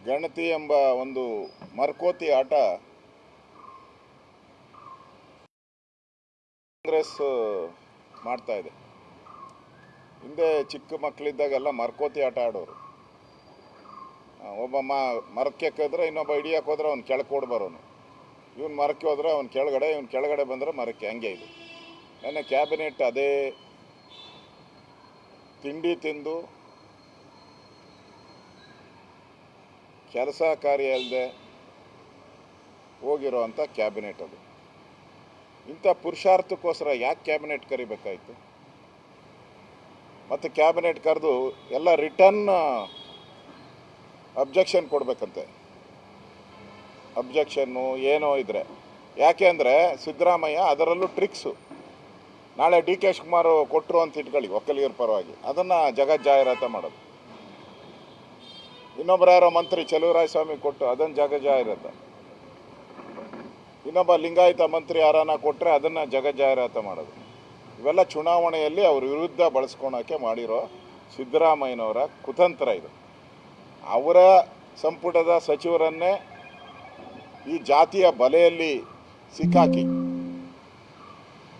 ಗಣತಿ ಎಂಬ ಒಂದು ಮರ್ಕೋತಿ ಆಟ ಕಾಂಗ್ರೆಸ್ ಮಾಡ್ತಾ ಇದೆ. ಹಿಂದೆ ಚಿಕ್ಕ ಮಕ್ಕಳಿದ್ದಾಗೆಲ್ಲ ಮರ್ಕೋತಿ ಆಟ ಆಡೋರು. ಒಬ್ಬ ಮರಕ್ಕೆ ಕದ್ರೆ ಇನ್ನೊಬ್ಬ ಹಿಡಿಯಕ್ಕೆ ಹೋದ್ರೆ ಅವ್ನು ಕೆಳಕ್ಕೆ ಓಡ್ ಬರೋನು. ಇವನು ಮರಕ್ಕೆ ಹೋದ್ರೆ ಅವ್ನು ಕೆಳಗಡೆ ಬಂದರೆ ಮರಕ್ಕೆ. ಹಂಗೆ ಇದು ನನ್ನ ಕ್ಯಾಬಿನೆಟ್ ಅದೇ ತಿಂಡಿ ತಿಂದು ಕೆಲಸ ಕಾರ್ಯ ಇಲ್ಲದೆ ಹೋಗಿರೋ ಅಂಥ ಕ್ಯಾಬಿನೆಟ್ ಅದು. ಇಂಥ ಪುರುಷಾರ್ಥಕ್ಕೋಸ್ಕರ ಯಾಕೆ ಕ್ಯಾಬಿನೆಟ್ ಕರಿಬೇಕಾಯಿತು? ಮತ್ತು ಕ್ಯಾಬಿನೆಟ್ ಕರೆದು ಎಲ್ಲ ರಿಟರ್ನ್ ಅಬ್ಜೆಕ್ಷನ್ ಕೊಡಬೇಕಂತೆ. ಅಬ್ಜೆಕ್ಷನ್ನು ಏನೋ ಇದ್ದರೆ ಯಾಕೆ ಅಂದರೆ ಸಿದ್ದರಾಮಯ್ಯ ಅದರಲ್ಲೂ ಟ್ರಿಕ್ಸು. ನಾಳೆ ಡಿ ಕೆ ಶಿವಕುಮಾರ್ ಕೊಟ್ಟರು ಅಂತ ಇಟ್ಕೊಳ್ಳಿ ಒಕ್ಕಲಿಗರ ಪರವಾಗಿ, ಅದನ್ನು ಜಗತ್ ಜಾಹೀರಾತ ಮಾಡೋದು. ಇನ್ನೊಬ್ಬರು ಯಾರೋ ಮಂತ್ರಿ ಚಲುವರಾಯಸ್ವಾಮಿ ಕೊಟ್ಟು ಅದನ್ನು ಜಗತ್ ಜಾಹೀರಾತ. ಇನ್ನೊಬ್ಬ ಲಿಂಗಾಯತ ಮಂತ್ರಿ ಯಾರನ್ನ ಕೊಟ್ಟರೆ ಅದನ್ನು ಜಗತ್ ಜಾಹೀರಾತ ಮಾಡೋದು. ಇವೆಲ್ಲ ಚುನಾವಣೆಯಲ್ಲಿ ಅವ್ರ ವಿರುದ್ಧ ಬಳಸ್ಕೊಳಕ್ಕೆ ಮಾಡಿರೋ ಸಿದ್ದರಾಮಯ್ಯನವರ ಕುತಂತ್ರ ಇದು. ಅವರ ಸಂಪುಟದ ಸಚಿವರನ್ನೇ ಈ ಜಾತಿಯ ಬಲೆಯಲ್ಲಿ ಸಿಕ್ಕಾಕಿ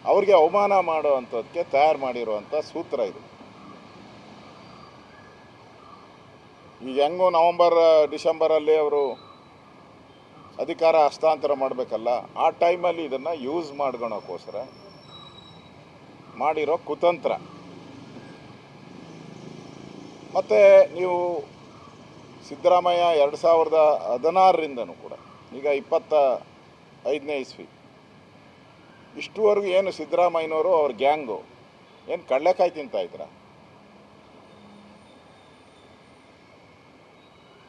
ಅವ್ರಿಗೆ ಅವಮಾನ ಮಾಡೋ ಅಂಥದ್ದಕ್ಕೆ ತಯಾರು ಮಾಡಿರುವಂಥ ಸೂತ್ರ ಇದು. ಈಗ ಹೆಂಗೋ ಡಿಸೆಂಬರಲ್ಲಿ ಅವರು ಅಧಿಕಾರ ಹಸ್ತಾಂತರ ಮಾಡಬೇಕಲ್ಲ, ಆ ಟೈಮಲ್ಲಿ ಇದನ್ನು ಯೂಸ್ ಮಾಡ್ಕೊಳಕ್ಕೋಸ್ಕರ ಮಾಡಿರೋ ಕುತಂತ್ರ. ಮತ್ತು ನೀವು ಸಿದ್ದರಾಮಯ್ಯ 2016ರಿಂದನೂ ಕೂಡ ಈಗ 25ನೇ ಇಸ್ವಿ ಇಷ್ಟುವರೆಗೂ ಏನು ಸಿದ್ದರಾಮಯ್ಯನವರು ಅವ್ರ ಗ್ಯಾಂಗು ಏನು ಕಡಲೆಕಾಯಿ ತಿಂತಾಯಿದ್ರ?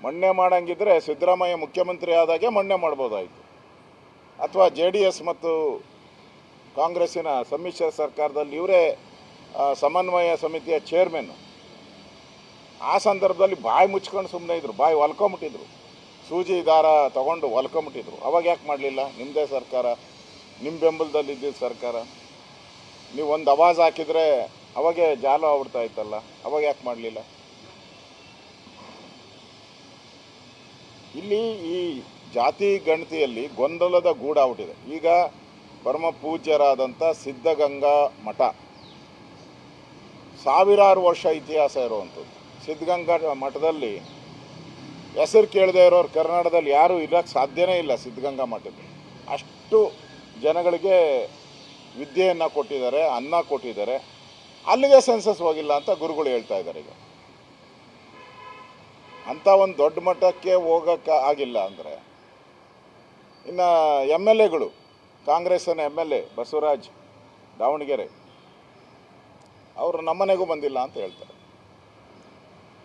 ಮಣ್ಣೆ ಮಾಡಂಗಿದ್ರೆ ಸಿದ್ದರಾಮಯ್ಯ ಮುಖ್ಯಮಂತ್ರಿ ಆದಾಗೆ ಮಣ್ಣೆ ಮಾಡ್ಬೋದಾಯಿತು. ಅಥವಾ JDS ಮತ್ತು ಕಾಂಗ್ರೆಸ್ಸಿನ ಸಮ್ಮಿಶ್ರ ಸರ್ಕಾರದಲ್ಲಿ ಇವರೇ ಸಮನ್ವಯ ಸಮಿತಿಯ ಚೇರ್ಮನ್ನು. ಆ ಸಂದರ್ಭದಲ್ಲಿ ಬಾಯಿ ಮುಚ್ಕೊಂಡು ಸುಮ್ಮನೆ ಇದ್ದರು, ಬಾಯಿ ಹೊಲ್ಕೊಂಬಿಟ್ಟಿದ್ರು, ಸೂಜಿ ದಾರ ತಗೊಂಡು ಹೊಲ್ಕೊಂಬಿಟ್ಟಿದ್ರು. ಅವಾಗ ಯಾಕೆ ಮಾಡಲಿಲ್ಲ? ನಿಮ್ಮದೇ ಸರ್ಕಾರ, ನಿಮ್ಮ ಬೆಂಬಲದಲ್ಲಿ ಇದ್ದಿದ್ದ ಸರ್ಕಾರ. ನೀವು ಒಂದು ಆವಾಜ್ ಹಾಕಿದರೆ ಅವಾಗೆ ಜಾಲ ಆಗ್ಬಿಡ್ತಾ ಇತ್ತಲ್ಲ, ಅವಾಗ ಯಾಕೆ ಮಾಡಲಿಲ್ಲ? ಇಲ್ಲಿ ಈ ಜಾತಿ ಗಣತಿಯಲ್ಲಿ ಗೊಂದಲದ ಗೂಡಾಗ್ಬಿಟ್ಟಿದೆ. ಈಗ ಪರಮ ಪೂಜ್ಯರಾದಂಥ ಸಿದ್ಧಗಂಗಾ ಮಠ, ಸಾವಿರಾರು ವರ್ಷ ಇತಿಹಾಸ ಇರುವಂಥದ್ದು. ಸಿದ್ಧಗಂಗಾ ಮಠದಲ್ಲಿ ಹೆಸರು ಕೇಳದೇ ಇರೋರು ಕರ್ನಾಟಕದಲ್ಲಿ ಯಾರೂ ಇರೋಕ್ಕೆ ಸಾಧ್ಯನೇ ಇಲ್ಲ. ಸಿದ್ಧಗಂಗಾ ಮಠದಲ್ಲಿ ಅಷ್ಟು ಜನಗಳಿಗೆ ವಿದ್ಯೆಯನ್ನು ಕೊಟ್ಟಿದ್ದಾರೆ, ಅನ್ನ ಕೊಟ್ಟಿದ್ದಾರೆ. ಅಲ್ಲಿಗೆ ಸೆನ್ಸಸ್ ಹೋಗಿಲ್ಲ ಅಂತ ಗುರುಗಳು ಹೇಳ್ತಾ ಇದ್ದಾರೆ. ಈಗ ಅಂಥ ಒಂದು ದೊಡ್ಡ ಮಟ್ಟಕ್ಕೆ ಹೋಗೋಕ್ಕೆ ಆಗಿಲ್ಲ ಅಂದರೆ ಇನ್ನು MLAಗಳು, ಕಾಂಗ್ರೆಸ್ಸಿನ MLA ಬಸವರಾಜ್ ದಾವಣಗೆರೆ ಅವರು ನಮ್ಮನೆಗೂ ಬಂದಿಲ್ಲ ಅಂತ ಹೇಳ್ತಾರೆ.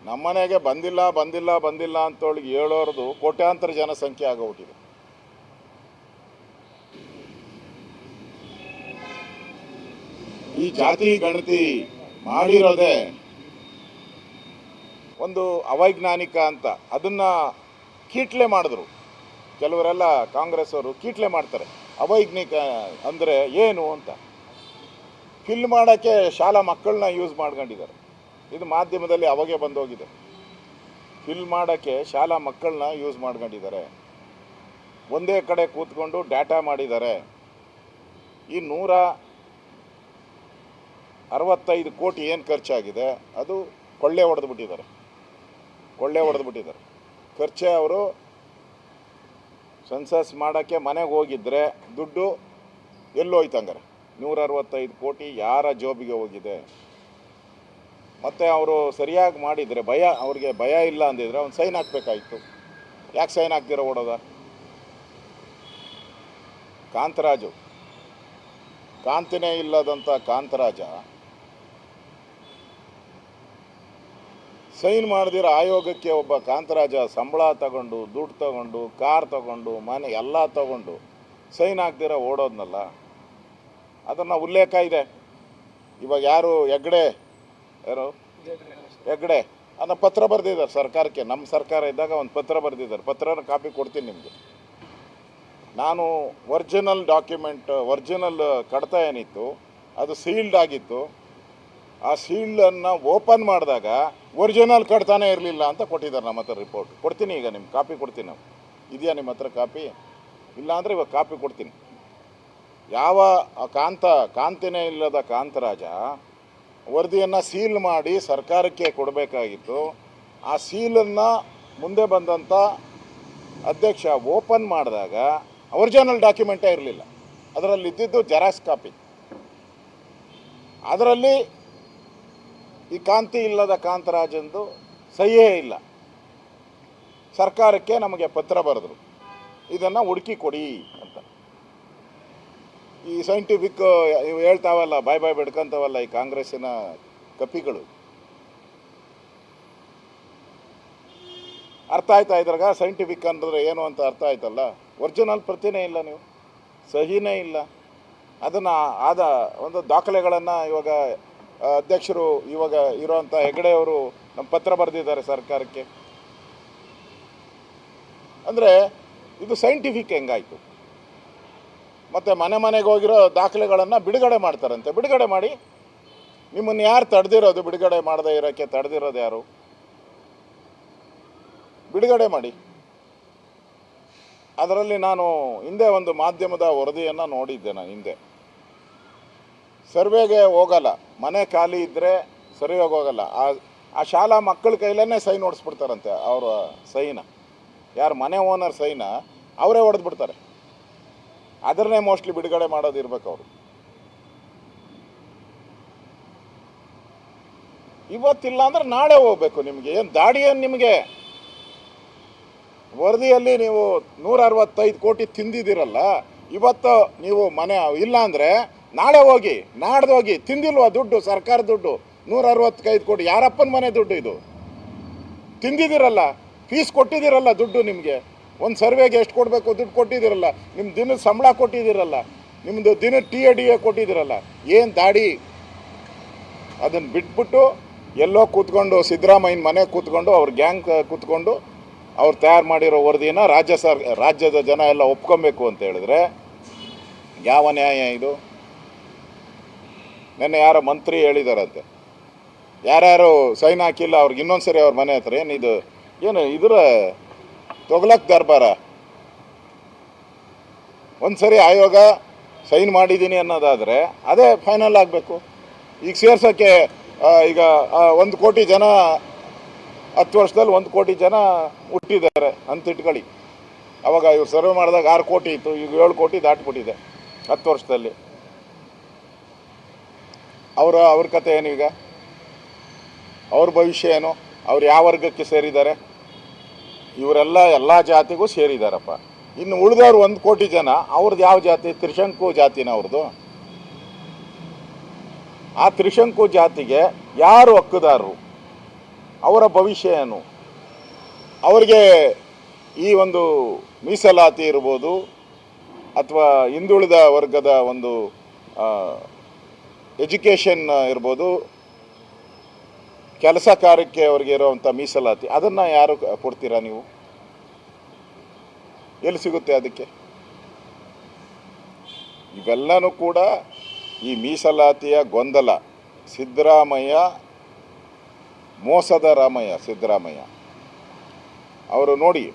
ನಮ್ಮನೆಗೆ ಬಂದಿಲ್ಲ ಅಂತೇಳಿ ಹೇಳೋರ್ದು ಕೋಟ್ಯಾಂತರ ಜನಸಂಖ್ಯೆ ಆಗೋಗ್ಬಿಟ್ಟಿದೆ. ಈ ಜಾತಿ ಗಣತಿ ಮಾಡಿರೋದೇ ಒಂದು ಅವೈಜ್ಞಾನಿಕ ಅಂತ ಅದನ್ನು ಕೀಟ್ಲೆ ಮಾಡಿದ್ರು. ಕೆಲವರೆಲ್ಲ ಕಾಂಗ್ರೆಸ್ ಅವರು ಕೀಟ್ಲೆ ಮಾಡ್ತಾರೆ. ಅವೈಜ್ಞಾನಿಕ ಅಂದರೆ ಏನು ಅಂತ ಫಿಲ್ ಮಾಡೋಕ್ಕೆ ಶಾಲಾ ಮಕ್ಕಳನ್ನ ಯೂಸ್ ಮಾಡ್ಕೊಂಡಿದ್ದಾರೆ. ಇದು ಮಾಧ್ಯಮದಲ್ಲಿ ಅವಾಗೆ ಬಂದೋಗಿದೆ. ಫಿಲ್ ಮಾಡೋಕ್ಕೆ ಶಾಲಾ ಮಕ್ಕಳನ್ನ ಯೂಸ್ ಮಾಡ್ಕೊಂಡಿದ್ದಾರೆ. ಒಂದೇ ಕಡೆ ಕೂತ್ಕೊಂಡು ಡಾಟಾ ಮಾಡಿದ್ದಾರೆ. ಈ 165 ಕೋಟಿ ಏನು ಖರ್ಚಾಗಿದೆ ಅದು ಕೊಳ್ಳೆ ಹೊಡೆದ್ಬಿಟ್ಟಿದ್ದಾರೆ. ಖರ್ಚೆ ಅವರು ಸೆನ್ಸಸ್ ಮಾಡೋಕ್ಕೆ ಮನೆಗೆ ಹೋಗಿದ್ದರೆ ದುಡ್ಡು ಎಲ್ಲೋಯ್ತಂಗಾರೆ 165 ಕೋಟಿ ಯಾರ ಜೋಬಿಗೆ ಹೋಗಿದೆ? ಮತ್ತು ಅವರು ಸರಿಯಾಗಿ ಮಾಡಿದರೆ ಅವ್ರಿಗೆ ಭಯ ಇಲ್ಲ ಅಂದಿದ್ರೆ ಅವ್ನು ಸೈನ್ ಹಾಕಬೇಕಾಯಿತು. ಯಾಕೆ ಸೈನ್ ಹಾಕ್ದಿರೋ ಓಡೋದ? ಕಾಂತರಾಜು, ಕಾಂತಿನೇ ಇಲ್ಲದಂಥ ಕಾಂತರಾಜ ಸೈನ್ ಮಾಡ್ದಿರೋ ಆಯೋಗಕ್ಕೆ ಒಬ್ಬ ಕಾಂತರಾಜ ಸಂಬಳ ತಗೊಂಡು, ದುಡ್ಡು ತಗೊಂಡು, ಕಾರ್ ತಗೊಂಡು, ಮನೆ ಎಲ್ಲ ತಗೊಂಡು ಸೈನ್ ಹಾಕ್ದಿರೋ ಓಡೋದ್ನಲ್ಲ, ಅದನ್ನು ಉಲ್ಲೇಖ ಇದೆ. ಇವಾಗ ಯಾರು ಹೆಗ್ಡೆ ಅನ್ನೋ ಪತ್ರ ಬರೆದಿದ್ದಾರೆ ಸರ್ಕಾರಕ್ಕೆ. ನಮ್ಮ ಸರ್ಕಾರ ಇದ್ದಾಗ ಒಂದು ಪತ್ರ ಬರೆದಿದ್ದಾರೆ. ಪತ್ರನ ಕಾಪಿ ಕೊಡ್ತೀನಿ ನಿಮಗೆ. ನಾನು ಒರಿಜಿನಲ್ ಡಾಕ್ಯುಮೆಂಟ್, ಒರಿಜಿನಲ್ ಕಡತ ಏನಿತ್ತು ಅದು ಸೀಲ್ಡ್ ಆಗಿತ್ತು. ಆ ಸೀಲ್ಡನ್ನು ಓಪನ್ ಮಾಡಿದಾಗ ಒರಿಜಿನಲ್ ಕಟ್ತಾನೆ ಇರಲಿಲ್ಲ ಅಂತ ಕೊಟ್ಟಿದ್ದಾರೆ ನಮ್ಮ ಹತ್ರ ರಿಪೋರ್ಟ್. ಕೊಡ್ತೀನಿ, ಈಗ ನಿಮ್ಮ ಕಾಪಿ ಕೊಡ್ತೀನಿ. ನಾವು ಇದೆಯಾ ನಿಮ್ಮ ಹತ್ರ ಕಾಪಿ? ಇಲ್ಲ ಅಂದರೆ ಇವಾಗ ಕಾಪಿ ಕೊಡ್ತೀನಿ. ಯಾವ ಕಾಂತಿನೇ ಇಲ್ಲದ ಕಾಂತರಾಜ ವರದಿಯನ್ನು ಸೀಲ್ ಮಾಡಿ ಸರ್ಕಾರಕ್ಕೆ ಕೊಡಬೇಕಾಗಿತ್ತು. ಆ ಸೀಲನ್ನು ಮುಂದೆ ಬಂದಂಥ ಅಧ್ಯಕ್ಷ ಓಪನ್ ಮಾಡಿದಾಗ ಒರಿಜಿನಲ್ ಡಾಕ್ಯುಮೆಂಟೇ ಇರಲಿಲ್ಲ. ಅದರಲ್ಲಿ ಇದ್ದಿದ್ದು ಜೆರಾಕ್ಸ್ ಕಾಪಿ. ಅದರಲ್ಲಿ ಈ ಕಾಂತಿ ಇಲ್ಲದ ಕಾಂತರಾಜಂದು ಸಹಿಯೇ ಇಲ್ಲ. ಸರ್ಕಾರಕ್ಕೆ ನಮಗೆ ಪತ್ರ ಬರೆದರು, ಇದನ್ನು ಹುಡುಕಿ ಕೊಡಿ ಅಂತ. ಈ ಸೈಂಟಿಫಿಕ್ ಇವು ಹೇಳ್ತಾವಲ್ಲ, ಬಾಯ್ ಬೆಡ್ಕೊಂತಾವಲ್ಲ ಈ ಕಾಂಗ್ರೆಸ್ಸಿನ ಕಪಿಗಳು, ಅರ್ಥ ಆಯ್ತಾ ಇದ್ರಾಗ? ಸೈಂಟಿಫಿಕ್ ಅಂದ್ರೆ ಏನು ಅಂತ ಅರ್ಥ ಆಯ್ತಲ್ಲ. ಒರಿಜಿನಲ್ ಪ್ರತಿನೇ ಇಲ್ಲ, ನೀವು ಸಹಿನೇ ಇಲ್ಲ. ಅದನ್ನು ಆದ ಒಂದು ದಾಖಲೆಗಳನ್ನು ಇವಾಗ ಅಧ್ಯಕ್ಷರು ಇವಾಗ ಇರೋವಂಥ ಹೆಗಡೆಯವರು ನಮ್ಮ ಪತ್ರ ಬರೆದಿದ್ದಾರೆ ಸರ್ಕಾರಕ್ಕೆ. ಅಂದರೆ ಇದು ಸೈಂಟಿಫಿಕ್ ಹೆಂಗಾಯಿತು? ಮತ್ತು ಮನೆಗೆ ಹೋಗಿರೋ ದಾಖಲೆಗಳನ್ನು ಬಿಡುಗಡೆ ಮಾಡ್ತಾರಂತೆ. ಬಿಡುಗಡೆ ಮಾಡಿ, ನಿಮ್ಮನ್ನು ಯಾರು ತಡೆದಿರೋದು? ಬಿಡುಗಡೆ ಮಾಡದೇ ಇರೋಕ್ಕೆ ತಡೆದಿರೋದು ಯಾರು? ಬಿಡುಗಡೆ ಮಾಡಿ. ಅದರಲ್ಲಿ ನಾನು ಹಿಂದೆ ಒಂದು ಮಾಧ್ಯಮದ ವರದಿಯನ್ನು ನೋಡಿದ್ದೆ. ನಾನು ಹಿಂದೆ ಸರ್ವೆಗೆ ಹೋಗಲ್ಲ, ಮನೆ ಖಾಲಿ ಇದ್ದರೆ ಸರ್ವೆಗೆ ಹೋಗಲ್ಲ. ಆ ಶಾಲಾ ಮಕ್ಕಳ ಕೈಲೇ ಸೈನ್ ಹೊಡಿಸ್ಬಿಡ್ತಾರಂತೆ. ಅವರ ಸೈನ, ಯಾರು ಮನೆ ಓನರ್ ಸೈನ ಅವರೇ ಹೊಡೆದ್ಬಿಡ್ತಾರೆ. ಅದನ್ನೇ ಮೋಸ್ಟ್ಲಿ ಬಿಡುಗಡೆ ಮಾಡೋದಿರ್ಬೇಕು ಅವರು. ಇವತ್ತಿಲ್ಲ ಅಂದ್ರೆ ನಾಳೆ ಹೋಗ್ಬೇಕು. ನಿಮಗೆ ಏನು ದಾಡಿ? ಏನು ನಿಮಗೆ ವರದಿಯಲ್ಲಿ ನೀವು 165 ಕೋಟಿ ತಿಂದಿದ್ದೀರಲ್ಲ, ಇವತ್ತು ನೀವು ಮನೆ ಇಲ್ಲ ಅಂದರೆ ನಾಳೆ ಹೋಗಿ, ನಾಡ್ದು ಹೋಗಿ. ತಿಂದಿಲ್ವಾ ದುಡ್ಡು? ಸರ್ಕಾರ ದುಡ್ಡು 165 ಕೋಟಿ ಯಾರಪ್ಪನ ಮನೆ ದುಡ್ಡು ಇದು? ತಿಂದಿದ್ದೀರಲ್ಲ, ಫೀಸ್ ಕೊಟ್ಟಿದ್ದೀರಲ್ಲ ದುಡ್ಡು. ನಿಮಗೆ ಒಂದು ಸರ್ವೆಗೆ ಎಷ್ಟು ಕೊಡಬೇಕು ದುಡ್ಡು ಕೊಟ್ಟಿದ್ದೀರಲ್ಲ, ನಿಮ್ಮ ದಿನದ ಸಂಬಳ ಕೊಟ್ಟಿದ್ದೀರಲ್ಲ, ನಿಮ್ಮದು ದಿನ ಟಿ ಎ ಕೊಟ್ಟಿದ್ದೀರಲ್ಲ. ಏನು ದಾಡಿ? ಅದನ್ನು ಬಿಟ್ಬಿಟ್ಟು ಎಲ್ಲೋ ಕೂತ್ಕೊಂಡು ಸಿದ್ದರಾಮಯ್ಯನ ಮನೆ ಕೂತ್ಕೊಂಡು ಅವ್ರ ಗ್ಯಾಂಗ್ ಕೂತ್ಕೊಂಡು ಅವ್ರು ತಯಾರು ಮಾಡಿರೋ ವರದಿನ ರಾಜ್ಯದ ಜನ ಎಲ್ಲ ಒಪ್ಕೊಬೇಕು ಅಂತ ಹೇಳಿದ್ರೆ ಯಾವ ನ್ಯಾಯ ಇದು? ನೆನ್ನೆ ಯಾರೋ ಮಂತ್ರಿ ಹೇಳಿದಾರಂತೆ, ಯಾರ್ಯಾರು ಸೈನ್ ಹಾಕಿಲ್ಲ ಅವ್ರಿಗೆ ಇನ್ನೊಂದು ಸರಿ ಅವ್ರ ಮನೆ ಹತ್ರ ಏನು ಇದರ ತೊಗಲಕ್ ದರ್ಬಾರ? ಒಂದು ಸರಿ ಆಯೋಗ ಸೈನ್ ಮಾಡಿದ್ದೀನಿ ಅನ್ನೋದಾದರೆ ಅದೇ ಫೈನಲ್ ಆಗಬೇಕು. ಈಗ ಸೇರ್ಸೋಕ್ಕೆ ಈಗ 1 ಕೋಟಿ ಜನ 10 ವರ್ಷದಲ್ಲಿ 1 ಕೋಟಿ ಜನ ಹುಟ್ಟಿದ್ದಾರೆ ಅಂತ ಇಟ್ಕೊಳ್ಳಿ. ಅವಾಗ ಇವ್ರು ಸರ್ವೆ ಮಾಡಿದಾಗ 6 ಕೋಟಿ ಇತ್ತು, ಈಗ 7 ಕೋಟಿ ದಾಟ್ಬಿಟ್ಟಿದೆ 10 ವರ್ಷದಲ್ಲಿ. ಅವ್ರ ಕತೆ ಏನು? ಈಗ ಅವ್ರ ಭವಿಷ್ಯ ಏನು? ಅವ್ರು ಯಾವ ವರ್ಗಕ್ಕೆ ಸೇರಿದ್ದಾರೆ? ಇವರೆಲ್ಲ ಎಲ್ಲ ಜಾತಿಗೂ ಸೇರಿದಾರಪ್ಪ. ಇನ್ನು ಉಳಿದವ್ರು 1 ಕೋಟಿ ಜನ, ಅವ್ರದ್ದು ಯಾವ ಜಾತಿ? ತ್ರಿಶಂಕು ಜಾತಿನ ಅವ್ರದ್ದು. ಆ ತ್ರಿಶಂಕು ಜಾತಿಗೆ ಯಾರು ಹಕ್ಕುದಾರರು? ಅವರ ಭವಿಷ್ಯ ಏನು? ಅವರಿಗೆ ಈ ಒಂದು ಮೀಸಲಾತಿ ಇರ್ಬೋದು ಅಥವಾ ಹಿಂದುಳಿದ ವರ್ಗದ ಒಂದು ಎಜುಕೇಷನ್ ಇರ್ಬೋದು, ಕೆಲಸ ಕಾರ್ಯಕ್ಕೆ ಅವ್ರಿಗೆ ಇರೋವಂಥ ಮೀಸಲಾತಿ, ಅದನ್ನು ಯಾರು ಕೊಡ್ತೀರಾ ನೀವು? ಎಲ್ಲಿ ಸಿಗುತ್ತೆ ಅದಕ್ಕೆ? ಇವೆಲ್ಲನೂ ಕೂಡ ಈ ಮೀಸಲಾತಿಯ ಗೊಂದಲ. ಸಿದ್ದರಾಮಯ್ಯ ಮೋಸದ ಸಿದ್ದರಾಮಯ್ಯ ಅವರು ನೋಡಿ,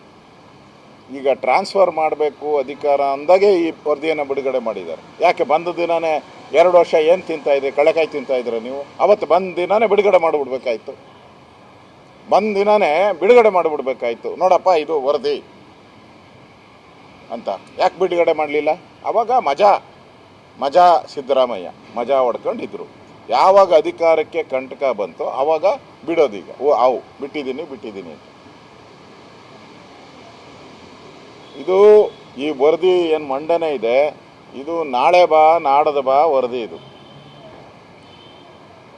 ಈಗ ಟ್ರಾನ್ಸ್ಫರ್ ಮಾಡಬೇಕು ಅಧಿಕಾರ ಅಂದಾಗೆ ಈ ವರದಿಯನ್ನು ಬಿಡುಗಡೆ ಮಾಡಿದ್ದಾರೆ. ಯಾಕೆ ಬಂದ ದಿನವೇ 2 ವರ್ಷ ಏನು ತಿಂತಾಯಿದ್ರಿ? ಕಳೆಕಾಯಿ ತಿಂತಾಯಿದ್ರೆ ನೀವು? ಅವತ್ತು ಬಂದ ದಿನವೇ ಬಿಡುಗಡೆ ಮಾಡಿಬಿಡ್ಬೇಕಾಯ್ತು. ಬಂದ ದಿನವೇ ಬಿಡುಗಡೆ ಮಾಡಿಬಿಡ್ಬೇಕಾಯ್ತು. ನೋಡಪ್ಪ ಇದು ವರದಿ ಅಂತ ಯಾಕೆ ಬಿಡುಗಡೆ ಮಾಡಲಿಲ್ಲ? ಆವಾಗ ಮಜಾ ಸಿದ್ದರಾಮಯ್ಯ ಮಜಾ ಹೊಡ್ಕೊಂಡಿದ್ರು. ಯಾವಾಗ ಅಧಿಕಾರಕ್ಕೆ ಕಂಟಕ ಬಂತು ಆವಾಗ ಬಿಡೋದೀಗ. ಬಿಟ್ಟಿದ್ದೀನಿ ಅಂತ. ಇದು ಈ ವರದಿ ಏನು ಮಂಡನೆ ಇದೆ, ಇದು ನಾಳೆ ಬಾ ನಾಡದ ಬಾ ವರದಿ. ಇದು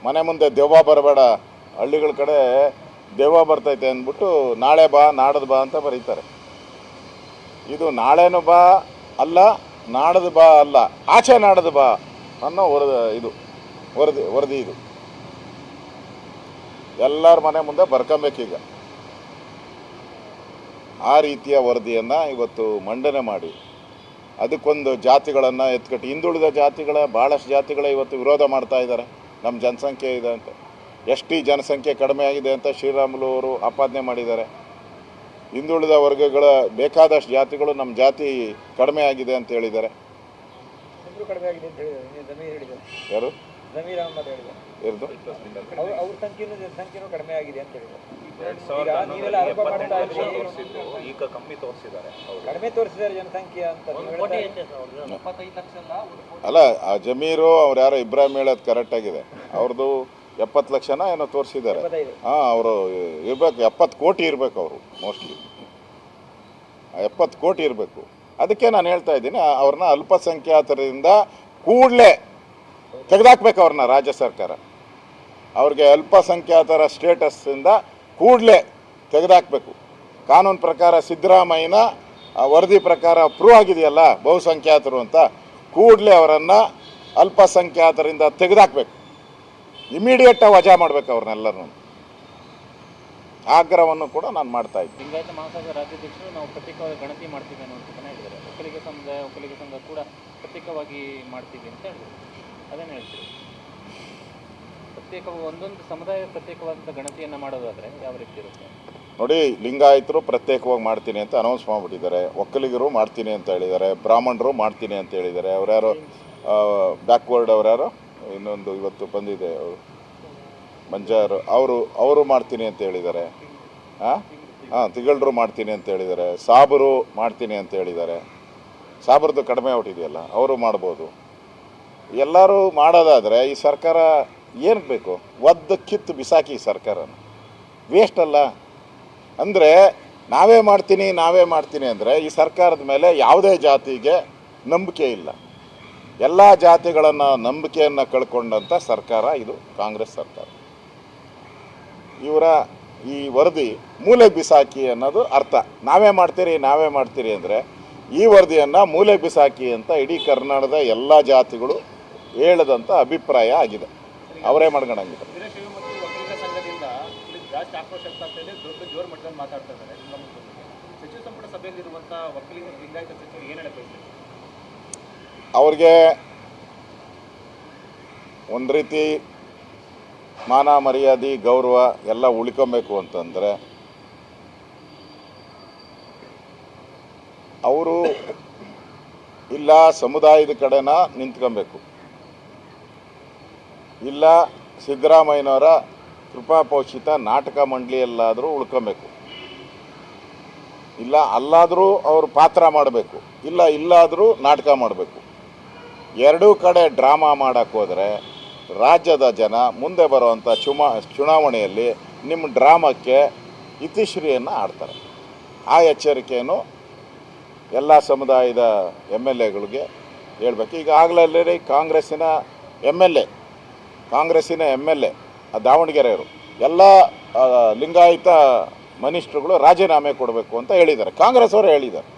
ಮನೆ ಮುಂದೆ ದೆವ್ವ ಬರಬೇಡ, ಹಳ್ಳಿಗಳ ಕಡೆ ದೆವ್ವ ಬರ್ತೈತೆ ಅಂದ್ಬಿಟ್ಟು ನಾಳೆ ಬಾ ನಾಡದ ಬಾ ಅಂತ ಬರೀತಾರೆ. ಇದು ನಾಳೆನೂ ಬಾ ಅಲ್ಲ, ನಾಡದ ಬಾ ಅಲ್ಲ, ಆಚೆ ನಾಡದ ಬಾ ಅನ್ನೋ ವರದಿ ಇದು. ಎಲ್ಲರ ಮನೆ ಮುಂದೆ ಬರ್ಕೊಬೇಕೀಗ. ಆ ರೀತಿಯ ವರದಿಯನ್ನು ಇವತ್ತು ಮಂಡನೆ ಮಾಡಿ ಅದಕ್ಕೊಂದು ಜಾತಿಗಳನ್ನು ಎತ್ಕಟ್ಟಿ, ಹಿಂದುಳಿದ ಜಾತಿಗಳ ಭಾಳಷ್ಟು ಜಾತಿಗಳ ಇವತ್ತು ವಿರೋಧ ಮಾಡ್ತಾ ಇದ್ದಾರೆ. ನಮ್ಮ ಜನಸಂಖ್ಯೆ ಇದೆ ಅಂತ. ಎಸ್ ಟಿ ಜನಸಂಖ್ಯೆ ಕಡಿಮೆ ಆಗಿದೆ ಅಂತ ಶ್ರೀರಾಮುಲು ಅವರು ಆಪಾದನೆ ಮಾಡಿದ್ದಾರೆ. ಹಿಂದುಳಿದ ವರ್ಗಗಳ ಬೇಕಾದಷ್ಟು ಜಾತಿಗಳು ನಮ್ಮ ಜಾತಿ ಕಡಿಮೆ ಆಗಿದೆ ಅಂತ ಹೇಳಿದ್ದಾರೆ. ಯಾರು ಇರ್ದು ಅವ್ರ ಸಂಖ್ಯೆನೂ ಕಡಿಮೆ ಆಗಿದೆ ಅಂತ ಹೇಳಿದ್ದಾರೆ. ಈಗ ಕಮ್ಮಿ ತೋರಿಸಿದ್ದಾರೆ, ಕಡಿಮೆ ತೋರಿಸಿದ್ದಾರೆ ಜನಸಂಖ್ಯೆ ಅಂತ. ಅಲ್ಲ, ಆ ಜಮೀರು ಅವ್ರು ಯಾರೋ ಇಬ್ರಾಹಿಂ ಹೇಳೋದು ಕರೆಕ್ಟ್ ಆಗಿದೆ. ಅವ್ರದ್ದು 70 ಲಕ್ಷನ ಏನೋ ತೋರಿಸಿದ್ದಾರೆ. ಹಾಂ, ಅವರು ಇರಬೇಕು 70 ಕೋಟಿ ಇರಬೇಕು. ಅವರು ಮೋಸ್ಟ್ಲಿ 70 ಕೋಟಿ ಇರಬೇಕು. ಅದಕ್ಕೆ ನಾನು ಹೇಳ್ತಾ ಇದ್ದೀನಿ, ಅವ್ರನ್ನ ಅಲ್ಪಸಂಖ್ಯಾತರಿಂದ ಕೂಡಲೇ ತೆಗೆದಾಕ್ಬೇಕು ಅವ್ರನ್ನ ರಾಜ್ಯ ಸರ್ಕಾರ. ಅವ್ರಿಗೆ ಅಲ್ಪಸಂಖ್ಯಾತರ ಸ್ಟೇಟಸ್ಸಿಂದ ಕೂಡಲೇ ತೆಗೆದಾಕಬೇಕು. ಕಾನೂನು ಪ್ರಕಾರ ಸಿದ್ದರಾಮಯ್ಯನ ವರದಿ ಪ್ರಕಾರ ಪ್ರೂವ್ ಆಗಿದೆಯಲ್ಲ ಬಹುಸಂಖ್ಯಾತರು ಅಂತ, ಕೂಡಲೇ ಅವರನ್ನು ಅಲ್ಪಸಂಖ್ಯಾತರಿಂದ ತೆಗೆದಾಕಬೇಕು. ಇಮಿಡಿಯೇಟಾಗಿ ವಜಾ ಮಾಡಬೇಕು ಅವ್ರನ್ನೆಲ್ಲರೂ. ಆಗ್ರಹವನ್ನು ಕೂಡ ನಾನು ಮಾಡ್ತಾ ಇದ್ದೀನಿ. ಲಿಂಗಾಯತ ಮಹಾಸಭಾ ರಾಜ್ಯಾಧ್ಯಕ್ಷರು ನಾವು ಪ್ರತ್ಯೇಕವಾಗಿ ಗಣತಿ ಮಾಡ್ತೀವಿ ಅನ್ನುವಂಥದ್ದನ್ನು ಹೇಳಿದ್ದಾರೆ. ಒಕ್ಕಲಿಗ ಸಂಘ ಕೂಡ ಪ್ರತ್ಯೇಕವಾಗಿ ಮಾಡ್ತೀವಿ ಅಂತ ಹೇಳಿದ್ರು. ಅದೇನು ಹೇಳ್ತೀವಿ? ಒಂದೊಂದು ಸಮುದಾಯ ಪ್ರತ್ಯೇಕವಾದಂಥ ಗಣತಿಯನ್ನು ಮಾಡೋದಾದರೆ ಯಾವ ರೀತಿ ಇರುತ್ತೆ ನೋಡಿ. ಲಿಂಗಾಯತರು ಪ್ರತ್ಯೇಕವಾಗಿ ಮಾಡ್ತೀನಿ ಅಂತ ಅನೌನ್ಸ್ ಮಾಡಿಬಿಟ್ಟಿದ್ದಾರೆ. ಒಕ್ಕಲಿಗರು ಮಾಡ್ತೀನಿ ಅಂತ ಹೇಳಿದ್ದಾರೆ. ಬ್ರಾಹ್ಮಣರು ಮಾಡ್ತೀನಿ ಅಂತ ಹೇಳಿದ್ದಾರೆ. ಅವ್ರ್ಯಾರೋ ಬ್ಯಾಕ್ವರ್ಡ್ ಅವ್ರ್ಯಾರೋ ಇನ್ನೊಂದು ಇವತ್ತು ಬಂದಿದೆ ಮಂಜಾರು ಅವರು ಮಾಡ್ತೀನಿ ಅಂತ ಹೇಳಿದ್ದಾರೆ. ತಿಗಳರು ಮಾಡ್ತೀನಿ ಅಂತ ಹೇಳಿದ್ದಾರೆ. ಸಾಬರು ಮಾಡ್ತೀನಿ ಅಂತ ಹೇಳಿದ್ದಾರೆ. ಸಾಬರದ್ದು ಕಡಿಮೆ ಔಟಿದೆಯಲ್ಲ, ಅವರು ಮಾಡ್ಬೋದು. ಎಲ್ಲರೂ ಮಾಡೋದಾದರೆ ಈ ಸರ್ಕಾರ ಏನಕ್ಕೆ ಬೇಕು? ಒದ್ದು ಕಿತ್ತು ಬಿಸಾಕಿ ಈ ಸರ್ಕಾರನ. ವೇಸ್ಟ್ ಅಲ್ಲ. ಅಂದರೆ ನಾವೇ ಮಾಡ್ತೀನಿ ಅಂದರೆ ಈ ಸರ್ಕಾರದ ಮೇಲೆ ಯಾವುದೇ ಜಾತಿಗೆ ನಂಬಿಕೆ ಇಲ್ಲ. ಎಲ್ಲ ಜಾತಿಗಳನ್ನು ನಂಬಿಕೆಯನ್ನು ಕಳ್ಕೊಂಡಂಥ ಸರ್ಕಾರ ಇದು ಕಾಂಗ್ರೆಸ್ ಸರ್ಕಾರ. ಇವರ ಈ ವರದಿ ಮೂಲೆ ಬಿಸಾಕಿ ಅನ್ನೋದು ಅರ್ಥ. ನಾವೇ ಮಾಡ್ತೀರಿ ಅಂದರೆ ಈ ವರದಿಯನ್ನು ಮೂಲೆ ಬಿಸಾಕಿ ಅಂತ ಇಡೀ ಕರ್ನಾಟಕದ ಎಲ್ಲ ಜಾತಿಗಳು ಹೇಳದಂಥ ಅಭಿಪ್ರಾಯ ಆಗಿದೆ. ಅವರೇ ಮಾಡ್ಕೊಂಡಂಗಿದೆ. ಸಂಘದಿಂದ ಜಾಸ್ತಿ ಆಕ್ರೋಶ ಆಗ್ತಾಯಿದೆ. ದೊಡ್ಡ ಜೋರು ಮಟ್ಟದಲ್ಲಿ ಮಾತಾಡ್ತಾ ಇದ್ದಾರೆ. ಸಚಿವ ಸಂಪುಟ ಸಭೆಯಲ್ಲಿರುವಂಥ ಒಕ್ಕಲಿಗ ಲಿಂಗಾಯತ ಸಚಿವರು ಏನು ಹೇಳಬೇಕು? ಅವ್ರಿಗೆ ಒಂದು ರೀತಿ ಮಾನ ಮರ್ಯಾದೆ ಗೌರವ ಎಲ್ಲ ಉಳ್ಕೊಬೇಕು ಅಂತಂದರೆ ಅವರು ಇಲ್ಲ ಸಮುದಾಯದ ಕಡೆನ ನಿಂತ್ಕೊಬೇಕು, ಇಲ್ಲ ಸಿದ್ದರಾಮಯ್ಯನವರ ಕೃಪಾಪೋಷಿತ ನಾಟಕ ಮಂಡಳಿಯಲ್ಲಾದರೂ ಉಳ್ಕೊಬೇಕು, ಇಲ್ಲ ಅಲ್ಲಾದರೂ ಅವರು ಪಾತ್ರ ಮಾಡಬೇಕು, ಇಲ್ಲಾದರೂ ನಾಟಕ ಮಾಡಬೇಕು. ಎರಡೂ ಕಡೆ ಡ್ರಾಮಾ ಮಾಡೋಕ್ಕೆ ಹೋದರೆ ರಾಜ್ಯದ ಜನ ಮುಂದೆ ಬರುವಂಥ ಚುನಾವಣೆಯಲ್ಲಿ ನಿಮ್ಮ ಡ್ರಾಮಕ್ಕೆ ಇತಿಶ್ರೀಯನ್ನು ಆಡ್ತಾರೆ. ಆ ಎಚ್ಚರಿಕೆಯನ್ನು ಎಲ್ಲ ಸಮುದಾಯದ MLAಗಳಿಗೆ ಹೇಳಬೇಕು. ಈಗಾಗಲೇ ಕಾಂಗ್ರೆಸ್ಸಿನ ಎಮ್ ಎಲ್ ಎ ದಾವಣಗೆರೆಯವರು ಎಲ್ಲ ಲಿಂಗಾಯತ ಮನಿಷ್ಠರುಗಳು ರಾಜೀನಾಮೆ ಕೊಡಬೇಕು ಅಂತ ಹೇಳಿದ್ದಾರೆ. ಕಾಂಗ್ರೆಸ್ ಅವರು ಹೇಳಿದ್ದಾರೆ.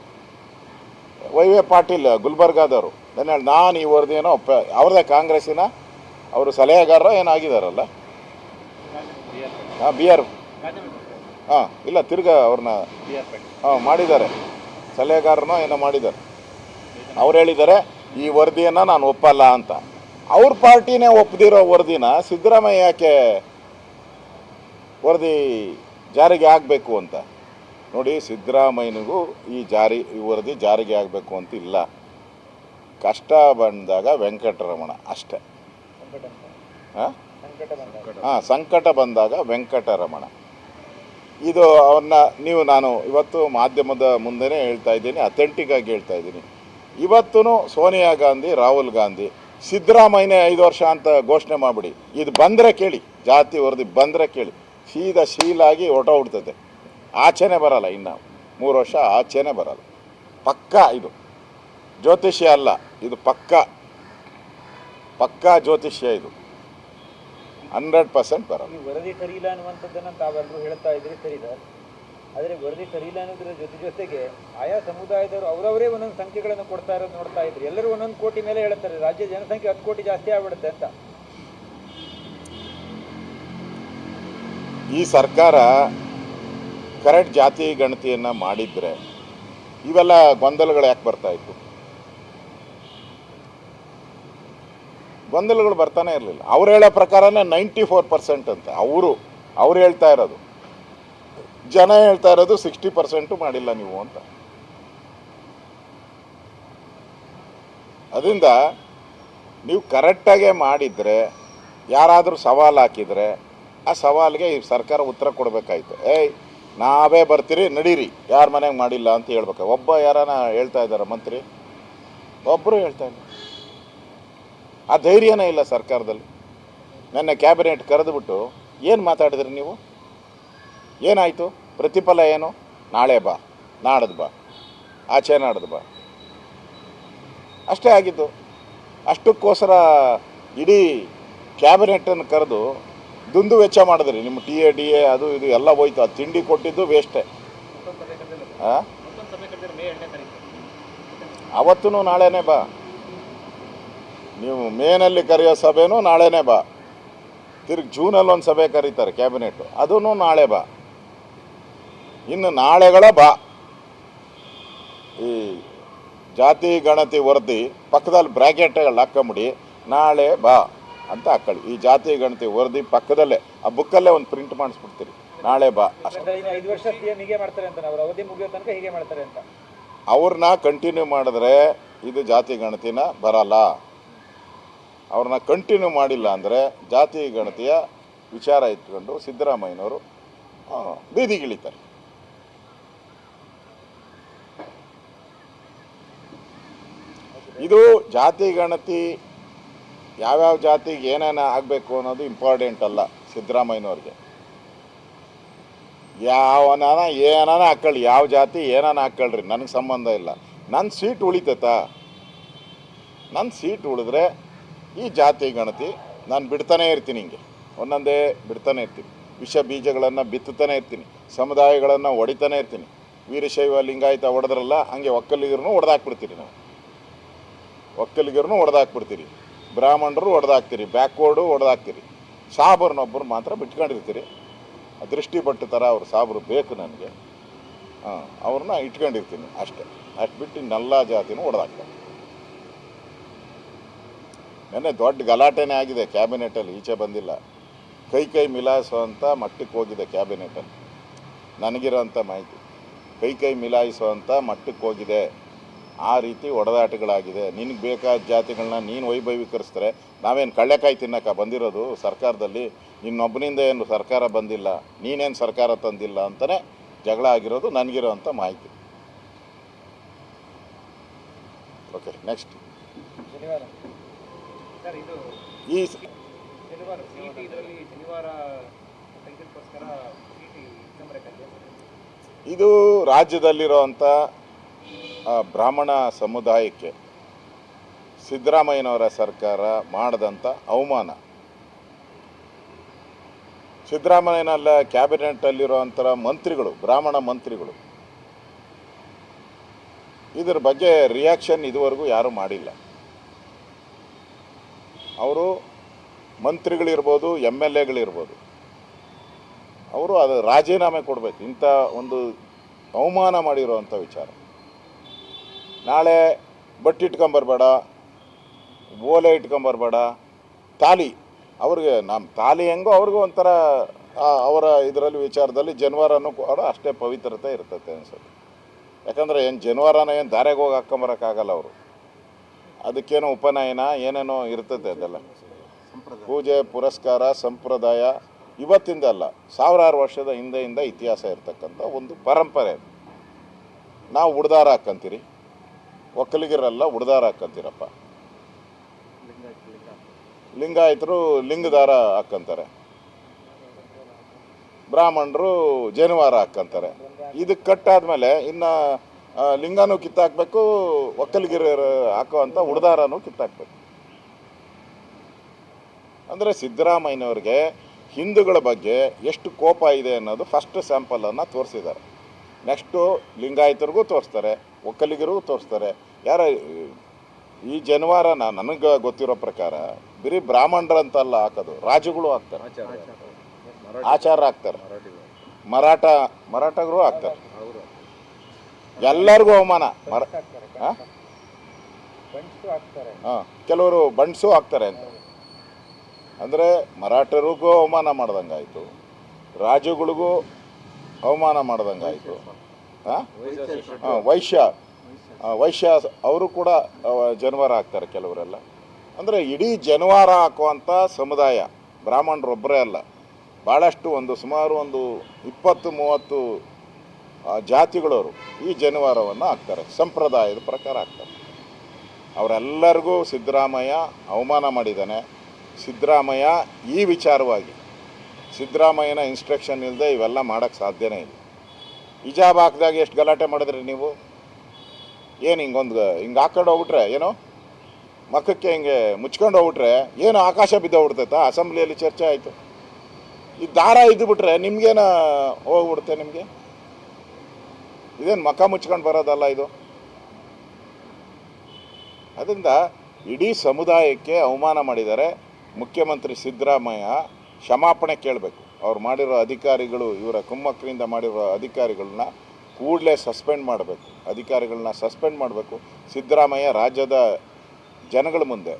YY ಪಾಟೀಲ್ ಗುಲ್ಬರ್ಗಾದವರು ನಾನು ಈ ವರದಿಏನೋ ಅವ್ರದ್ದೇ ಕಾಂಗ್ರೆಸ್ಸಿನ ಅವರು ಸಲಹೆಗಾರರ ಏನಾಗಿದ್ದಾರಲ್ಲ, BR ಇಲ್ಲ ತಿರ್ಗಾ ಅವ್ರನ್ನ ಮಾಡಿದ್ದಾರೆ, ಸಲಹೆಗಾರನೋ ಏನೋ ಮಾಡಿದ್ದಾರೆ. ಅವ್ರು ಹೇಳಿದ್ದಾರೆ ಈ ವರದಿಯನ್ನು ನಾನು ಒಪ್ಪಲ್ಲ ಅಂತ. ಅವ್ರ ಪಾರ್ಟಿನೇ ಒಪ್ಪದಿರೋ ವರದಿನ ಸಿದ್ದರಾಮಯ್ಯ ಯಾಕೆ ವರದಿ ಜಾರಿಗೆ ಆಗಬೇಕು ಅಂತ? ನೋಡಿ, ಸಿದ್ದರಾಮಯ್ಯನಿಗೂ ಈ ವರದಿ ಜಾರಿಗೆ ಆಗಬೇಕು ಅಂತ ಇಲ್ಲ. ಕಷ್ಟ ಬಂದಾಗ ವೆಂಕಟರಮಣ ಅಷ್ಟೇ. ಸಂಕಟ ಬಂದಾಗ ವೆಂಕಟರಮಣ. ಇದು ನಾನು ಇವತ್ತು ಮಾಧ್ಯಮದ ಮುಂದೆನೇ ಹೇಳ್ತಾ ಇದ್ದೀನಿ, ಅಥೆಂಟಿಕ್ ಆಗಿ ಹೇಳ್ತಾ ಇದ್ದೀನಿ. ಇವತ್ತು ಸೋನಿಯಾ ಗಾಂಧಿ, ರಾಹುಲ್ ಗಾಂಧಿ ಸಿದ್ದರಾಮಯ್ಯನೇ 5 ವರ್ಷ ಅಂತ ಘೋಷಣೆ ಮಾಡಿಬಿಡಿ. ಇದು ಬಂದರೆ ಕೇಳಿ, ಜಾತಿ ವರದಿ ಬಂದರೆ ಕೇಳಿ, ಶೀಲಾಗಿ ಹೊರಟೋಗ್ಬಿಡ್ತದೆ. ಆಚೆನೇ ಬರಲ್ಲ. ಇನ್ನು 3 ವರ್ಷ ಆಚೆನೇ ಬರಲ್ಲ. ಪಕ್ಕಾ. ಇದು ಜ್ಯೋತಿಷ್ಯ ಅಲ್ಲ, ಇದು ಪಕ್ಕಾ ಜ್ಯೋತಿಷ್ಯ. ಇದು 100% ಬರಲ್ಲ. ವರದಿ ಸರಿ ಇಲ್ಲ ಅನ್ನುವಂಥದ್ದನ್ನು ತಾವೆಲ್ಲರೂ ಹೇಳ್ತಾ ಇದ್ರಿ, ಸರಿ ಸರ್. ಆದರೆ ವರದಿ ಸರಿ ಇಲ್ಲ ಅನ್ನೋದ್ರ ಜೊತೆಗೆ ಆಯಾ ಸಮುದಾಯದವರು ಅವರವರೇ ಒಂದೊಂದು ಸಂಖ್ಯೆಗಳನ್ನು ಕೊಡ್ತಾ ಇರೋದು ನೋಡ್ತಾ ಇದ್ರಿ. ಎಲ್ಲರೂ 1 ಕೋಟಿ ಮೇಲೆ ಹೇಳ್ತಾರೆ. ರಾಜ್ಯ ಜನಸಂಖ್ಯೆ 10 ಕೋಟಿ ಜಾಸ್ತಿ ಆಗ್ಬಿಡುತ್ತೆ ಅಂತ. ಈ ಸರ್ಕಾರ ಕರೆಕ್ಟ್ ಜಾತಿ ಗಣತಿಯನ್ನು ಮಾಡಿದರೆ ಇವೆಲ್ಲ ಗೊಂದಲಗಳು ಯಾಕೆ ಬರ್ತಾ ಇತ್ತು? ಗೊಂದಲಗಳು ಬರ್ತಾನೆ ಇರಲಿಲ್ಲ. ಅವ್ರು ಹೇಳೋ ಪ್ರಕಾರನೇ 94% ಅಂತ ಅವ್ರು ಹೇಳ್ತಾ ಇರೋದು. ಜನ ಹೇಳ್ತಾ ಇರೋದು 60% ಮಾಡಿಲ್ಲ ನೀವು ಅಂತ. ಅದರಿಂದ ನೀವು ಕರೆಕ್ಟಾಗೆ ಮಾಡಿದರೆ, ಯಾರಾದರೂ ಸವಾಲು ಹಾಕಿದರೆ ಆ ಸವಾಲಿಗೆ ಈ ಸರ್ಕಾರ ಉತ್ತರ ಕೊಡಬೇಕಾಯ್ತು. ನಾವೇ ಬರ್ತೀರಿ ನಡೀರಿ, ಯಾರ ಮನೆಗೆ ಮಾಡಿಲ್ಲ ಅಂತ ಹೇಳ್ಬೇಕು. ಒಬ್ಬ ಯಾರಾನ ಹೇಳ್ತಾ ಇದ್ದಾರೆ ಮಂತ್ರಿ? ಒಬ್ಬರು ಹೇಳ್ತಾ ಇಲ್ಲ. ಆ ಧೈರ್ಯನೇ ಇಲ್ಲ ಸರ್ಕಾರದಲ್ಲಿ. ನೆನ್ನೆ ಕ್ಯಾಬಿನೆಟ್ ಕರೆದುಬಿಟ್ಟು ಏನು ಮಾತಾಡಿದ್ರಿ ನೀವು? ಏನಾಯಿತು? ಪ್ರತಿಫಲ ಏನು? ನಾಳೆ ಬಾ, ನಾಡದು ಬಾ, ಆಚೆ ನಾಡದು ಬಾ, ಅಷ್ಟೇ ಆಗಿದ್ದು. ಅಷ್ಟಕ್ಕೋಸ್ಕರ ಇಡೀ ಕ್ಯಾಬಿನೆಟನ್ನು ಕರೆದು ದುಂದು ವೆಚ್ಚ ಮಾಡಿದ್ರಿ. ನಿಮ್ಮ TA ಅದು ಇದು ಎಲ್ಲ ಹೋಯ್ತು. ಅದು ತಿಂಡಿ ಕೊಟ್ಟಿದ್ದು ವೇಸ್ಟೇ. ಅವತ್ತೂ ನಾಳೆನೇ ಬಾ, ನೀವು ಮೇನಲ್ಲಿ ಕರೆಯೋ ಸಭೆನೂ ನಾಳೆನೇ ಬಾ, ತಿರ್ಗಿ ಜೂನಲ್ಲಿ ಒಂದು ಸಭೆ ಕರೀತಾರೆ ಕ್ಯಾಬಿನೆಟ್ಟು, ಅದೂ ನಾಳೆ ಬಾ. ಇನ್ನು ನಾಳೆಗಳ ಬಾ. ಈ ಜಾತಿ ಗಣತಿ ವರದಿ ಪಕ್ಕದಲ್ಲಿ ಬ್ರ್ಯಾಕೆಟ್ಗಳು ಹಾಕೊಂಬಿಡಿ, ನಾಳೆ ಬಾ ಅಂತ ಹಾಕೊಳ್ಳಿ. ಈ ಜಾತಿ ಗಣತಿ ವರದಿ ಪಕ್ಕದಲ್ಲೇ ಆ ಬುಕ್ಕಲ್ಲೇ ಒಂದು ಪ್ರಿಂಟ್ ಮಾಡಿಸ್ಬಿಡ್ತೀರಿ, ನಾಳೆ ಬಾ ಅಷ್ಟೇ. 5 ವರ್ಷ ಹೀಗೆ ಮಾಡ್ತಾರೆ ಅಂತ, ಅವ್ರ ಅವಧಿ ಮುಗಿಯೋ ತನಕ ಹೀಗೆ ಮಾಡ್ತಾರೆ ಅಂತ. ಅವ್ರನ್ನ ಕಂಟಿನ್ಯೂ ಮಾಡಿದ್ರೆ ಇದು ಜಾತಿ ಗಣತಿನ ಬರಲ್ಲ. ಅವ್ರನ್ನ ಕಂಟಿನ್ಯೂ ಮಾಡಿಲ್ಲ ಅಂದರೆ ಜಾತಿ ಗಣತಿಯ ವಿಚಾರ ಇಟ್ಕೊಂಡು ಸಿದ್ದರಾಮಯ್ಯನವರು ಬೀದಿಗಿಳಿತಾರೆ. ಇದು ಜಾತಿ ಗಣತಿ ಯಾವ್ಯಾವ ಜಾತಿಗೆ ಏನೇನು ಆಗಬೇಕು ಅನ್ನೋದು ಇಂಪಾರ್ಟೆಂಟ್ ಅಲ್ಲ ಸಿದ್ದರಾಮಯ್ಯನವ್ರಿಗೆ. ಯಾವನಾನ ಏನಾನ ಹಾಕೊಳ್ಳಿ, ಯಾವ ಜಾತಿ ಏನಾನ ಹಾಕೊಳ್ರಿ, ನನಗೆ ಸಂಬಂಧ ಇಲ್ಲ. ನನ್ನ ಸೀಟ್ ಉಳಿತೈತಾ? ನನ್ನ ಸೀಟ್ ಉಳಿದ್ರೆ ಈ ಜಾತಿ ಗಣತಿ ನಾನು ಬಿಡ್ತಾನೆ ಇರ್ತೀನಿ. ಹಿಂಗೆ ಒಂದೊಂದೇ ಬಿಡ್ತಾನೆ ಇರ್ತೀನಿ. ವಿಷ ಬೀಜಗಳನ್ನು ಬಿತ್ತುತ್ತಾನೆ ಇರ್ತೀನಿ. ಸಮುದಾಯಗಳನ್ನು ಹೊಡಿತಾನೆ ಇರ್ತೀನಿ. ವೀರಶೈವ ಲಿಂಗಾಯತ ಹೊಡೆದ್ರಲ್ಲ, ಹಂಗೆ ಒಕ್ಕಲಿಗರನ್ನು ಹೊಡೆದಾಕ್ಬಿಡ್ತೀರಿ. ನಾವು ಒಕ್ಕಲಿಗರನ್ನು ಹೊಡೆದಾಕ್ಬಿಡ್ತೀರಿ, ಬ್ರಾಹ್ಮಣರು ಹೊಡೆದಾಕ್ತೀರಿ, ಬ್ಯಾಕ್ವರ್ಡು ಹೊಡೆದಾಕ್ತೀರಿ. ಸಾಬರ್ನೊಬ್ಬರು ಮಾತ್ರ ಬಿಟ್ಕೊಂಡಿರ್ತೀರಿ. ದೃಷ್ಟಿ ಬಟ್ಟು ಥರ ಅವ್ರು ಸಾಬರು ಬೇಕು ನನಗೆ, ಅವ್ರನ್ನ ಇಟ್ಕೊಂಡಿರ್ತೀನಿ ಅಷ್ಟೇ. ಅಷ್ಟು ಬಿಟ್ಟು ಇನ್ನೆಲ್ಲ ಜಾತಿನೂ ಹೊಡೆದಾಕ್ತಾರೆ. ನೆನ್ನೆ ದೊಡ್ಡ ಗಲಾಟೆನೇ ಆಗಿದೆ ಕ್ಯಾಬಿನೆಟಲ್ಲಿ, ಈಚೆ ಬಂದಿಲ್ಲ. ಕೈ ಮಿಲಾಯಿಸುವಂಥ ಮಟ್ಟಕ್ಕೆ ಹೋಗಿದೆ ಕ್ಯಾಬಿನೆಟಲ್ಲಿ. ನನಗಿರೋಂಥ ಮಾಹಿತಿ ಕೈ ಮಿಲಾಯಿಸುವಂಥ ಮಟ್ಟಕ್ಕೆ ಹೋಗಿದೆ. ಆ ರೀತಿ ಹೊಡೆದಾಟಗಳಾಗಿದೆ. ನಿನಗೆ ಬೇಕಾದ ಜಾತಿಗಳನ್ನ ನೀನು ವೈಭವೀಕರಿಸಿದ್ರೆ ನಾವೇನು ಕಳ್ಳೆಕಾಯಿ ತಿನ್ನೋಕೆ ಬಂದಿರೋದು ಸರ್ಕಾರದಲ್ಲಿ? ನಿನ್ನೊಬ್ಬನಿಂದ ಏನು ಸರ್ಕಾರ ಬಂದಿಲ್ಲ, ನೀನೇನು ಸರ್ಕಾರ ತಂದಿಲ್ಲ ಅಂತಲೇ ಜಗಳ ಆಗಿರೋದು ನನಗಿರೋಂಥ ಮಾಹಿತಿ. Okay, next. ಈ ಇದು ರಾಜ್ಯದಲ್ಲಿರೋವಂಥ ಬ್ರಾಹ್ಮಣ ಸಮುದಾಯಕ್ಕೆ ಸಿದ್ದರಾಮಯ್ಯನವರ ಸರ್ಕಾರ ಮಾಡಿದಂಥ ಅವಮಾನ. ಸಿದ್ದರಾಮಯ್ಯನಲ್ಲ ಕ್ಯಾಬಿನೆಟಲ್ಲಿರುವಂಥ ಮಂತ್ರಿಗಳು, ಬ್ರಾಹ್ಮಣ ಮಂತ್ರಿಗಳು, ಇದರ ಬಗ್ಗೆ ರಿಯಾಕ್ಷನ್ ಇದುವರೆಗೂ ಯಾರೂ ಮಾಡಿಲ್ಲ. ಅವರು ಮಂತ್ರಿಗಳಿರ್ಬೋದು, MLAಗಳಿರ್ಬೋದು, ಅವರು ಅದು ರಾಜೀನಾಮೆ ಕೊಡಬೇಕು. ಇಂಥ ಒಂದು ಅವಮಾನ ಮಾಡಿರೋವಂಥ ವಿಚಾರ. ನಾಳೆ ಬಟ್ಟಿಟ್ಕೊಂಬರ್ಬೇಡ, ಓಲೆ ಇಟ್ಕೊಂಬರ್ಬೇಡ, ತಾಲಿ ಅವ್ರಿಗೆ ನಮ್ಮ ತಾಲಿ ಹೆಂಗೋ ಅವ್ರಿಗೂ ಒಂಥರ ಅವರ ಇದರಲ್ಲಿ ವಿಚಾರದಲ್ಲಿ ಜನವಾರನೂ ಕೂಡ ಅಷ್ಟೇ ಪವಿತ್ರತೆ ಇರ್ತೈತೆ ಅನ್ಸುತ್ತೆ. ಯಾಕಂದರೆ ಏನು ಜನವಾರನ ಏನು ದಾರೆಗೆ ಹೋಗಿ ಹಾಕ್ಕೊಂಬರೋಕ್ಕಾಗಲ್ಲ. ಅವರು ಅದಕ್ಕೇನೋ ಉಪನಯನ ಏನೇನೋ ಇರ್ತದೆ. ಅದೆಲ್ಲ ಪೂಜೆ ಪುರಸ್ಕಾರ ಸಂಪ್ರದಾಯ ಇವತ್ತಿಂದ ಅಲ್ಲ, ಸಾವಿರಾರು ವರ್ಷದ ಹಿಂದೆಯಿಂದ ಇತಿಹಾಸ ಇರ್ತಕ್ಕಂಥ ಒಂದು ಪರಂಪರೆ. ನಾವು ಉಡ್ದಾರ ಹಾಕ್ಕಂತೀರಿ, ಒಕ್ಕಲಿಗರೆಲ್ಲ ಉಡ್ದಾರ ಹಾಕ್ಕಂತೀರಪ್ಪ. ಲಿಂಗಾಯತರು ಲಿಂಗದಾರ ಹಾಕ್ಕಂತಾರೆ, ಬ್ರಾಹ್ಮಣರು ಜನಿವಾರ ಹಾಕ್ಕಂತಾರೆ. ಇದಕ್ಕೆ ಕಟ್ಟಾದ್ಮೇಲೆ ಇನ್ನು ಲಿಂಗನೂ ಕಿತ್ತಾಕಬೇಕು, ಒಕ್ಕಲಿಗರು ಹಾಕುವಂಥ ಉಡ್ದಾರನೂ ಕಿತ್ತಾಕಬೇಕು. ಅಂದರೆ ಸಿದ್ದರಾಮಯ್ಯನವ್ರಿಗೆ ಹಿಂದೂಗಳ ಬಗ್ಗೆ ಎಷ್ಟು ಕೋಪ ಇದೆ ಅನ್ನೋದು ಫಸ್ಟ್ ಸ್ಯಾಂಪಲನ್ನು ತೋರಿಸಿದ್ದಾರೆ. ನೆಕ್ಸ್ಟು ಲಿಂಗಾಯತರಿಗೂ ತೋರಿಸ್ತಾರೆ, ಒಕ್ಕಲಿಗರಿಗೂ ತೋರಿಸ್ತಾರೆ. ಈ ಜನಿವಾರನ ನನಗೆ ಗೊತ್ತಿರೋ ಪ್ರಕಾರ ಬರೀ ಬ್ರಾಹ್ಮಣರಂತಲ್ಲ ಹಾಕೋದು, ರಾಜುಗಳು ಹಾಕ್ತಾರೆ, ಆಚಾರ ಹಾಕ್ತಾರೆ, ಮರಾಠಗರು ಹಾಕ್ತಾರೆ. ಎಲ್ಲರಿಗೂ ಅವಮಾನ. ಕೆಲವರು ಬಂಡ್ಸು ಹಾಕ್ತಾರೆ ಅಂತ. ಅಂದರೆ ಮರಾಠರಿಗೂ ಅವಮಾನ ಮಾಡ್ದಂಗಾಯಿತು, ರಾಜುಗಳಿಗೂ ಅವಮಾನ ಮಾಡ್ದಂಗಾಯಿತು. ವೈಶ್ಯ ಅವರು ಕೂಡ ಜನವಾರ ಹಾಕ್ತಾರೆ ಕೆಲವರೆಲ್ಲ. ಅಂದರೆ ಇಡೀ ಜನವಾರ ಹಾಕುವಂಥ ಸಮುದಾಯ ಬ್ರಾಹ್ಮಣರೊಬ್ಬರೇ ಅಲ್ಲ, ಭಾಳಷ್ಟು ಸುಮಾರು 20-30 ಜಾತಿಗಳವರು ಈ ಜನವಾರವನ್ನು ಹಾಕ್ತಾರೆ, ಸಂಪ್ರದಾಯದ ಪ್ರಕಾರ ಹಾಕ್ತಾರೆ. ಅವರೆಲ್ಲರಿಗೂ ಸಿದ್ದರಾಮಯ್ಯ ಅವಮಾನ ಮಾಡಿದ್ದಾನೆ. ಸಿದ್ದರಾಮಯ್ಯ ಈ ವಿಚಾರವಾಗಿ ಸಿದ್ದರಾಮಯ್ಯನ ಇನ್ಸ್ಟ್ರಕ್ಷನ್ ಇಲ್ಲದೆ ಇವೆಲ್ಲ ಮಾಡೋಕ್ಕೆ ಸಾಧ್ಯನೇ ಇಲ್ಲ. ಹಿಜಾಬ್ ಹಾಕಿದಾಗ ಎಷ್ಟು ಗಲಾಟೆ ಮಾಡಿದ್ರಿ ನೀವು? ಏನು ಹಿಂಗೆ ಹಾಕ್ಕೊಂಡು ಹೋಗ್ಬಿಟ್ರೆ ಏನೋ ಮಖಕ್ಕೆ ಹಿಂಗೆ ಮುಚ್ಕೊಂಡು ಹೋಗ್ಬಿಟ್ರೆ ಏನು ಆಕಾಶ ಬಿದ್ದೋಗ್ಬಿಡ್ತೈತಾ? ಅಸೆಂಬ್ಲಿಯಲ್ಲಿ ಚರ್ಚೆ ಆಯಿತು. ಈ ದಾರ ಇದ್ದುಬಿಟ್ರೆ ನಿಮ್ಗೇನು ಹೋಗ್ಬಿಡುತ್ತೆ? ನಿಮಗೆ ಇದೇನು ಮಖ ಮುಚ್ಕೊಂಡು ಬರೋದಲ್ಲ ಇದು. ಅದರಿಂದ ಇಡೀ ಸಮುದಾಯಕ್ಕೆ ಅವಮಾನ ಮಾಡಿದ್ದಾರೆ. ಮುಖ್ಯಮಂತ್ರಿ ಸಿದ್ದರಾಮಯ್ಯ ಕ್ಷಮಾಪಣೆ ಕೇಳಬೇಕು. ಅವ್ರು ಮಾಡಿರೋ ಅಧಿಕಾರಿಗಳು, ಇವರ ಕುಮ್ಮಕ್ಕರಿಂದ ಮಾಡಿರೋ ಅಧಿಕಾರಿಗಳನ್ನ ಕೂಡಲೇ ಸಸ್ಪೆಂಡ್ ಮಾಡಬೇಕು. ಅಧಿಕಾರಿಗಳನ್ನ ಸಸ್ಪೆಂಡ್ ಮಾಡಬೇಕು. ಸಿದ್ದರಾಮಯ್ಯ ರಾಜ್ಯದ ಜನಗಳ ಮುಂದೆ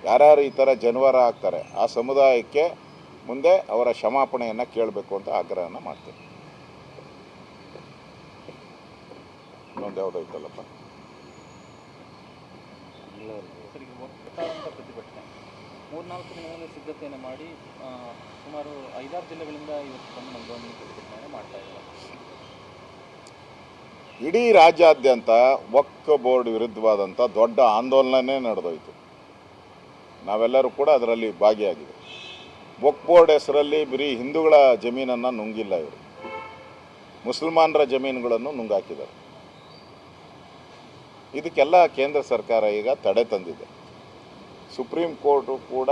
ಯಾರ್ಯಾರು ಈ ಥರ ಜನವಾರ ಆಗ್ತಾರೆ ಆ ಸಮುದಾಯಕ್ಕೆ ಮುಂದೆ ಅವರ ಕ್ಷಮಾಪಣೆಯನ್ನು ಕೇಳಬೇಕು ಅಂತ ಆಗ್ರಹನ ಮಾಡ್ತೀನಿ. ಇನ್ನೊಂದು ಯಾವುದೋ ಇತ್ತಲ್ಲಪ್ಪ, ಸರಿಗೆ ಒಟ್ಟಾದಂಥ ಪ್ರತಿಭಟನೆ 3-4 ದಿನಗಳಲ್ಲಿ ಸಿದ್ಧತೆಯನ್ನು ಮಾಡಿ ಸುಮಾರು 5-6 ಜಿಲ್ಲೆಗಳಿಂದ ಇವತ್ತು ಬಂದು ನಮ್ಮ ಧ್ವನಿ ಪ್ರತಿಭಟನೆಯನ್ನು ಮಾಡ್ತಾ ಇದ್ದಾರೆ. ಇಡೀ ರಾಜ್ಯಾದ್ಯಂತ ವಕ್ಫ್ ಬೋರ್ಡ್ ವಿರುದ್ಧವಾದಂಥ ದೊಡ್ಡ ಆಂದೋಲನನೇ ನಡೆದೋಯ್ತು. ನಾವೆಲ್ಲರೂ ಕೂಡ ಅದರಲ್ಲಿ ಭಾಗಿಯಾಗಿದೆ. ವಕ್ಫ್ ಬೋರ್ಡ್ ಹೆಸರಲ್ಲಿ ಬರೀ ಹಿಂದೂಗಳ ಜಮೀನನ್ನು ನುಂಗಿಲ್ಲ, ಇವರು ಮುಸಲ್ಮಾನರ ಜಮೀನುಗಳನ್ನು ನುಂಗಾಕಿದ್ದಾರೆ. ಇದಕ್ಕೆಲ್ಲ ಕೇಂದ್ರ ಸರ್ಕಾರ ಈಗ ತಡೆ ತಂದಿದೆ. ಸುಪ್ರೀಂ ಕೋರ್ಟು ಕೂಡ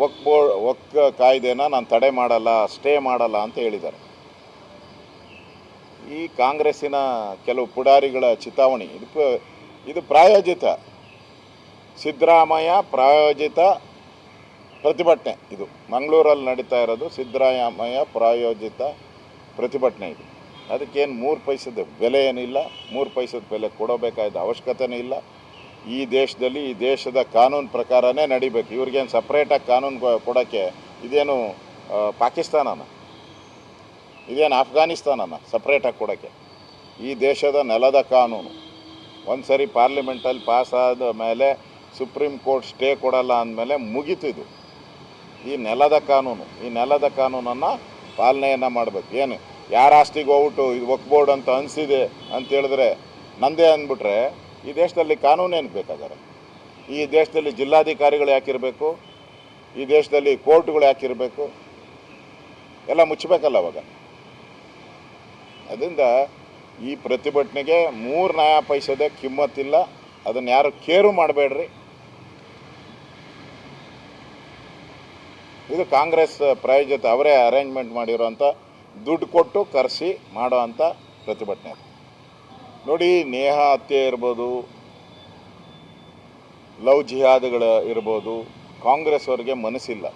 ವಕ್ಫ್ ಕಾಯ್ದೆನ ನಾನು ತಡೆ ಮಾಡಲ್ಲ, ಸ್ಟೇ ಮಾಡಲ್ಲ ಅಂತ ಹೇಳಿದ್ದಾರೆ. ಈ ಕಾಂಗ್ರೆಸ್ಸಿನ ಕೆಲವು ಪುಡಾರಿಗಳ ಚಿತಾವಣೆ ಇದು ಪ್ರಾಯೋಜಿತ, ಸಿದ್ದರಾಮಯ್ಯ ಪ್ರಾಯೋಜಿತ ಪ್ರತಿಭಟನೆ. ಇದು ಮಂಗಳೂರಲ್ಲಿ ನಡೀತಾ ಇರೋದು ಸಿದ್ದರಾಮಯ್ಯ ಪ್ರಾಯೋಜಿತ ಪ್ರತಿಭಟನೆ. ಇದು ಅದಕ್ಕೇನು 3 ಪೈಸದ ಬೆಲೆ ಏನಿಲ್ಲ, 3 ಪೈಸದ ಬೆಲೆ ಕೊಡಬೇಕಾದ ಅವಶ್ಯಕತೆನೇ ಇಲ್ಲ. ಈ ದೇಶದಲ್ಲಿ ಈ ದೇಶದ ಕಾನೂನು ಪ್ರಕಾರನೇ ನಡಿಬೇಕು. ಇವ್ರಿಗೇನು ಸಪ್ರೇಟಾಗಿ ಕಾನೂನು ಕೊಡೋಕ್ಕೆ ಇದೇನು ಪಾಕಿಸ್ತಾನನ, ಇದೇನು ಅಫ್ಘಾನಿಸ್ತಾನನ ಸಪ್ರೇಟಾಗಿ ಕೊಡೋಕ್ಕೆ? ಈ ದೇಶದ ನೆಲದ ಕಾನೂನು ಒಂದು ಸರಿ ಪಾರ್ಲಿಮೆಂಟಲ್ಲಿ ಪಾಸ್ ಆದ ಮೇಲೆ ಸುಪ್ರೀಂ ಕೋರ್ಟ್ ಸ್ಟೇ ಕೊಡಲ್ಲ ಅಂದಮೇಲೆ ಮುಗೀತು. ಇದು ಈ ನೆಲದ ಕಾನೂನು. ಈ ನೆಲದ ಕಾನೂನನ್ನು ಪಾಲನೆಯನ್ನು ಮಾಡಬೇಕು. ಏನು ಯಾರ ಆಸ್ತಿಗೆ ಹೋಗ್ಬಿಟ್ಟು ಇದು ವಕ್ಫ್ ಬೋರ್ಡ್ ಅಂತ ಅನಿಸಿದೆ ಅಂತ ಹೇಳಿದ್ರೆ ನಂದೇ ಅಂದ್ಬಿಟ್ರೆ ಈ ದೇಶದಲ್ಲಿ ಕಾನೂನೇನು ಬೇಕಾದರೆ? ಈ ದೇಶದಲ್ಲಿ ಜಿಲ್ಲಾಧಿಕಾರಿಗಳು ಯಾಕಿರಬೇಕು? ಈ ದೇಶದಲ್ಲಿ ಕೋರ್ಟ್ಗಳು ಯಾಕಿರಬೇಕು? ಎಲ್ಲ ಮುಚ್ಚಬೇಕಲ್ಲ ಅವಾಗ. ಅದರಿಂದ ಈ ಪ್ರತಿಭಟನೆಗೆ 3 ನಯಾ ಪೈಸದ ಕಿಮ್ಮತ್ತಿಲ್ಲ. ಅದನ್ನು ಯಾರು ಕೇರು ಮಾಡಬೇಡ್ರಿ. ಇದು ಕಾಂಗ್ರೆಸ್ ಪ್ರಾಯೋಜಿತ, ಅವರೇ ಅರೇಂಜ್ಮೆಂಟ್ ಮಾಡಿರೋಂಥ, ದುಡ್ಡು ಕೊಟ್ಟು ಕರೆಸಿ ಮಾಡೋ ಅಂಥ ಪ್ರತಿಭಟನೆ. ನೋಡಿ, ನೇಹಾ ಹತ್ಯೆ ಇರ್ಬೋದು, ಲವ್ ಜಿಹಾದ್ಗಳು ಇರ್ಬೋದು, ಕಾಂಗ್ರೆಸ್ ಅವ್ರಿಗೆ ಮನಸ್ಸಿಲ್ಲ.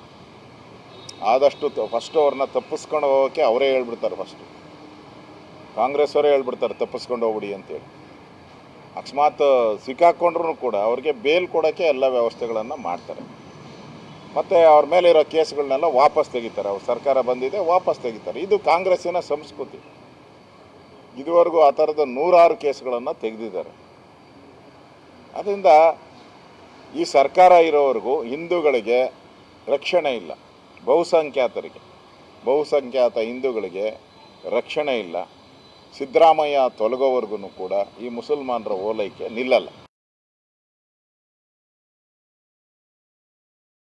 ಆದಷ್ಟು ಫಸ್ಟ್ ಅವ್ರನ್ನ ತಪ್ಪಿಸ್ಕೊಂಡು ಹೋಗೋಕ್ಕೆ ಅವರೇ ಹೇಳ್ಬಿಡ್ತಾರೆ. ಫಸ್ಟು ಕಾಂಗ್ರೆಸ್ ಅವರೇ ಹೇಳ್ಬಿಡ್ತಾರೆ ತಪ್ಪಿಸ್ಕೊಂಡು ಹೋಗ್ಬಿಡಿ ಅಂತೇಳಿ. ಅಕಸ್ಮಾತ್ ಸಿಕ್ಕಾಕ್ಕೊಂಡ್ರೂ ಕೂಡ ಅವ್ರಿಗೆ ಬೇಲ್ ಕೊಡೋಕ್ಕೆ ಎಲ್ಲ ವ್ಯವಸ್ಥೆಗಳನ್ನು ಮಾಡ್ತಾರೆ. ಮತ್ತು ಅವ್ರ ಮೇಲೆ ಇರೋ ಕೇಸ್ಗಳನ್ನೆಲ್ಲ ವಾಪಸ್ ತೆಗಿತಾರೆ. ಅವ್ರ ಸರ್ಕಾರ ಬಂದಿದೆ, ವಾಪಸ್ ತೆಗಿತಾರೆ. ಇದು ಕಾಂಗ್ರೆಸ್ಸಿನ ಸಂಸ್ಕೃತಿ. ಇದುವರೆಗೂ ಆ ಥರದ 100 ಕೇಸ್ಗಳನ್ನು ತೆಗೆದಿದ್ದಾರೆ. ಅದರಿಂದ ಈ ಸರ್ಕಾರ ಇರೋವರೆಗೂ ಹಿಂದೂಗಳಿಗೆ ರಕ್ಷಣೆ ಇಲ್ಲ, ಬಹುಸಂಖ್ಯಾತ ಹಿಂದೂಗಳಿಗೆ ರಕ್ಷಣೆ ಇಲ್ಲ. ಸಿದ್ದರಾಮಯ್ಯ ತೊಲಗೋವರೆಗೂ ಕೂಡ ಈ ಮುಸಲ್ಮಾನರ ಓಲೈಕೆ ನಿಲ್ಲಲ್ಲ.